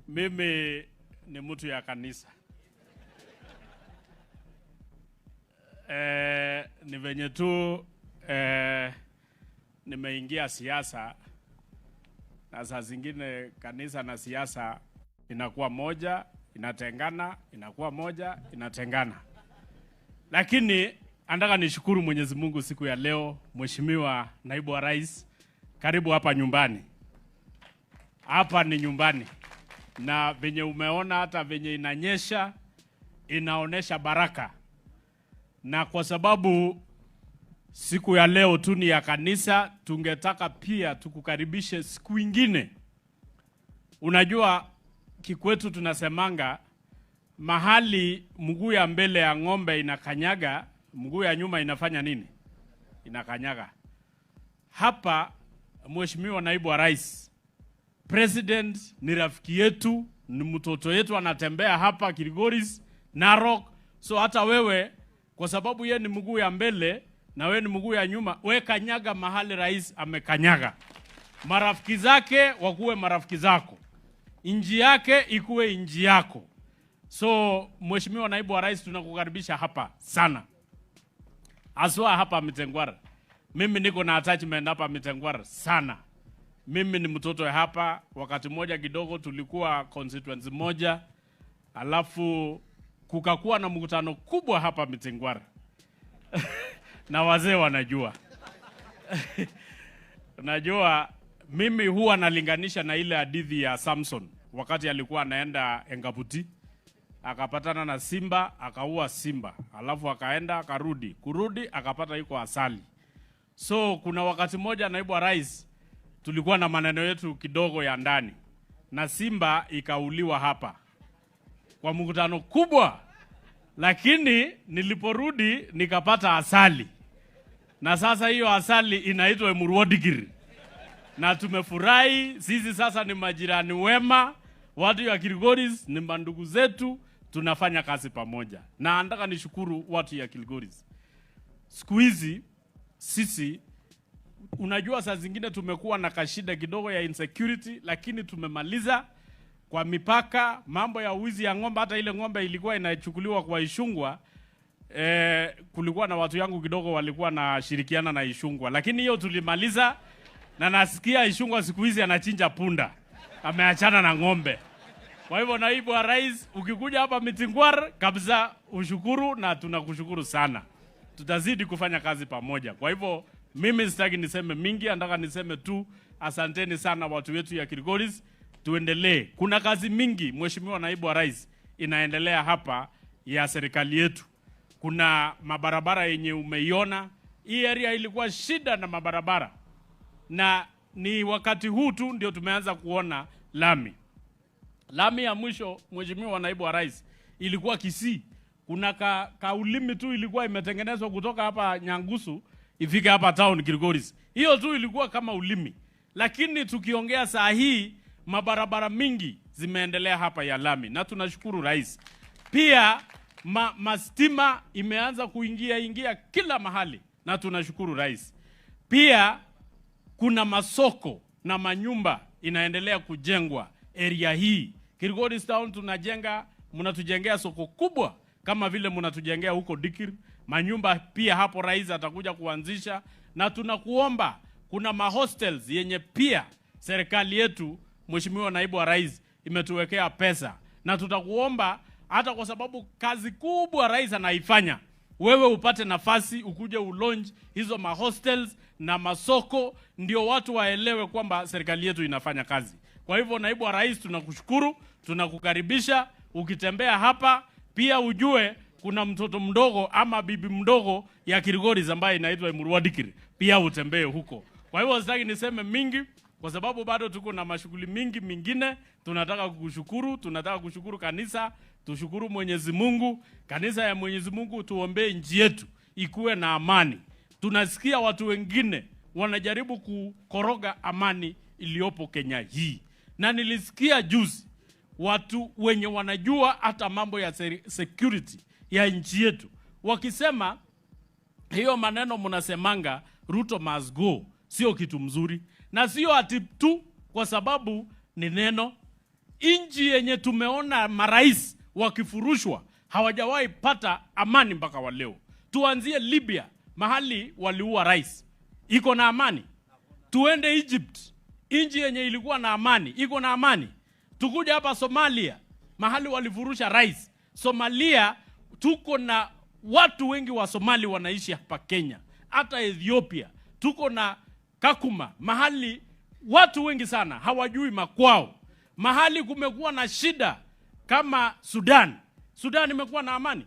Mimi ni mtu ya kanisa. Ni venye tu nimeingia siasa, na saa zingine kanisa na siasa inakuwa moja, inatengana, inakuwa moja, inatengana. Lakini Andaka nishukuru Mwenyezi Mungu siku ya leo. Mheshimiwa Naibu wa Rais, karibu hapa nyumbani. Hapa ni nyumbani. Na venye umeona hata venye inanyesha, inaonesha baraka. Na kwa sababu siku ya leo tu ni ya kanisa, tungetaka pia tukukaribishe siku ingine. Unajua kikwetu tunasemanga mahali mguu ya mbele ya ng'ombe inakanyaga, mguu ya nyuma inafanya nini? Inakanyaga. Hapa Mheshimiwa Naibu wa Rais, President ni rafiki yetu, ni mtoto yetu, anatembea hapa Kilgoris, Narok. So hata wewe kwa sababu yeye ni mguu ya mbele na wewe ni mguu ya nyuma, wewe kanyaga mahali rais amekanyaga. Marafiki zake wakuwe marafiki zako. Inji yake ikuwe inji yako. So Mheshimiwa Naibu wa Rais, tunakukaribisha hapa sana. Aswa hapa Mitengwara. Mimi niko na attachment hapa Mitengwara sana. Mimi ni mtoto hapa. Wakati moja kidogo tulikuwa constituency moja. Alafu kukakuwa na mkutano kubwa hapa Mitengwara. Na wazee wanajua. Najua mimi huwa nalinganisha na ile hadithi ya Samson. Wakati alikuwa anaenda Engabuti, akapatana na simba, akaua simba. Alafu akaenda, akarudi. Kurudi, akapata yuko asali. So kuna wakati moja Naibu wa Rais, tulikuwa na maneno yetu kidogo ya ndani. Na simba ikauliwa hapa. Kwa mkutano kubwa. Lakini niliporudi nikapata asali. Na sasa hiyo asali inaitwa Emurwodigiri. Na tumefurahi, sisi sasa ni majirani wema, watu ya Kilgoris ni mandugu zetu, tunafanya kazi pamoja. Na nataka nishukuru watu ya Kilgoris. Siku hizi sisi unajua saa zingine tumekuwa na kashida kidogo ya insecurity, lakini tumemaliza kwa mipaka, mambo ya uwizi ya ng'ombe. Hata ile ng'ombe ilikuwa inachukuliwa kwa Ishungwa, kulikuwa na watu yangu kidogo walikuwa na shirikiana na Ishungwa, lakini hiyo tulimaliza. Na nasikia Ishungwa siku hizi anachinja punda, ameachana na ng'ombe. Kwa hivyo Naibu wa Rais, ukikuja hapa Mitengwara kabisa ushukuru, na tunakushukuru sana. Tutazidi kufanya kazi pamoja. Kwa hivyo mimi sitaki niseme mingi, nataka niseme tu asanteni sana watu wetu ya Kilgoris. Tuendelee. Kuna kazi mingi Mheshimiwa Naibu wa Rais inaendelea hapa ya serikali yetu. Kuna mabarabara yenye umeiona. Hii area ilikuwa shida na mabarabara. Na ni wakati huu tu ndio tumeanza kuona lami. Lami ya mwisho Mheshimiwa Naibu wa Rais ilikuwa Kisii. Kuna kaulimi tu ilikuwa imetengenezwa kutoka hapa Nyangusu ifike hapa town Kilgoris. Hiyo tu ilikuwa kama ulimi. Lakini tukiongea saa hii mabarabara mingi zimeendelea hapa ya lami, na tunashukuru Rais. Pia mastima imeanza kuingia kila mahali, na tunashukuru Rais. Pia kuna masoko na manyumba inaendelea kujengwa area hii. Kilgoris town tunajenga, mnatujengea soko kubwa kama vile mnatujengea huko Dikir. Manyumba pia hapo Rais atakuja kuanzisha, na tunakuomba kuna mahostels yenye pia serikali yetu Mheshimiwa Naibu wa Rais imetuwekea pesa. Na tutakuomba hata kwa sababu kazi kubwa Rais anaifanya, wewe upate nafasi ukuje ulonge hizo mahostels na masoko, ndio watu waelewe kwamba serikali yetu inafanya kazi. Kwa hivyo Naibu wa Rais, tunakushukuru, tunakukaribisha. Ukitembea hapa pia ujue kuna mtoto mdogo ama bibi mdogo ya Kilgoris ambaye inaitwa Emurwodigiri, pia utembee huko. Kwa hivyo sitaki niseme mingi kwa sababu bado tuko na mashughuli mingi mingine. Tunataka kukushukuru, tunataka kushukuru kanisa, tushukuru Mwenyezi Mungu. Kanisa ya Mwenyezi Mungu, tuombee nchi yetu ikuwe na amani. Tunasikia watu wengine wanajaribu kukoroga amani iliyopo Kenya hii. Na nilisikia juzi watu wenye wanajua hata mambo ya security ya nchi yetu wakisema hiyo maneno mnasemanga Ruto must go sio kitu mzuri. Na sio ati tu kwa sababu ni neno. Nchi yenye tumeona marais wakifurushwa hawajawahi pata amani mpaka wa leo. Tuanzie Libya, mahali waliua rais, iko na amani. Tuende Egypt, nchi yenye ilikuwa na amani, iko na amani. Tukuja hapa Somalia, mahali walifurusha rais. Somalia tuko na Watu wengi wa Somali wanaishi hapa Kenya, hata Ethiopia. Tuko na Kakuma, mahali watu wengi sana hawajui makwao. Mahali kumekuwa na shida kama Sudan. Sudan imekuwa na amani.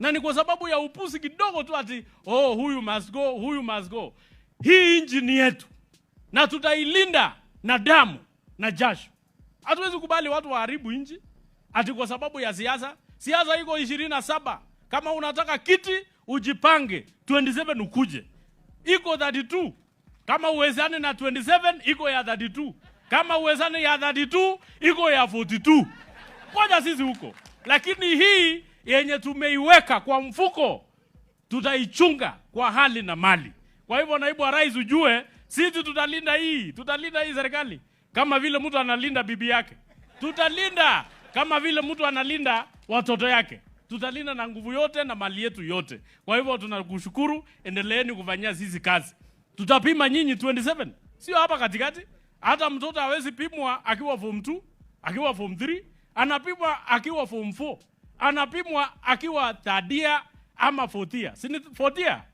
Na ni kwa sababu ya upuzi kidogo tu ati, oh, huyu must go, huyu must go. Hii nchi ni yetu. Na tutailinda na damu na jasho. Hatuwezi kubali watu waharibu nchi ati kwa sababu ya siasa. Siasa iko 27. Kama unataka kiti, ujipange. 27 ukuje. Iko 32. Kama uwezane na 27, iko ya 32. Kama uwezane ya 32, iko ya 42. Ngoja sisi huko. Lakini hii yenye tumeiweka kwa mfuko, tutaichunga kwa hali na mali. Kwa hivyo naibu wa rais ujue, sisi tutalinda hii serikali. Kama vile mtu analinda bibi yake. Tutalinda kama vile mtu analinda watoto yake. Tutalinda na nguvu yote na mali yetu yote. Kwa hivyo tunakushukuru, endeleeni kufanyia sisi kazi. Tutapima nyinyi 27. Sio hapa katikati. Hata mtoto hawezi pimwa akiwa form 2, akiwa form 3, anapimwa akiwa form 4. Anapimwa akiwa third year ama fourth year. Si fourth year?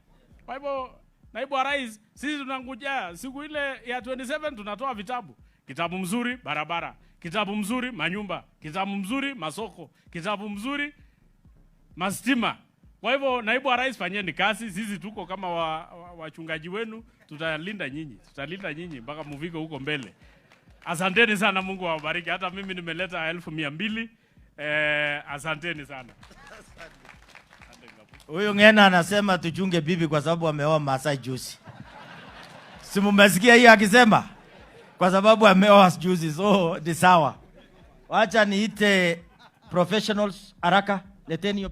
Kwa hivyo naibu wa rais, sisi tunangojea siku ile ya 27 tunatoa vitabu. Kitabu mzuri barabara, kitabu mzuri manyumba, kitabu mzuri masoko, kitabu mzuri mastima. Kwa hivyo naibu wa rais, fanyeni kazi, sisi tuko kama wachungaji wenu, tutalinda nyinyi mpaka muvike huko mbele. Asanteni sana, Mungu awabariki. Hata mimi nimeleta 1200. Asanteni sana. Huyu Ng'ena anasema tuchunge bibi kwa sababu ameoa Masai juzi. Si mmesikia hiyo akisema? Kwa sababu ameoa juzi, so ni sawa. Wacha niite professionals haraka, leteni hiyo.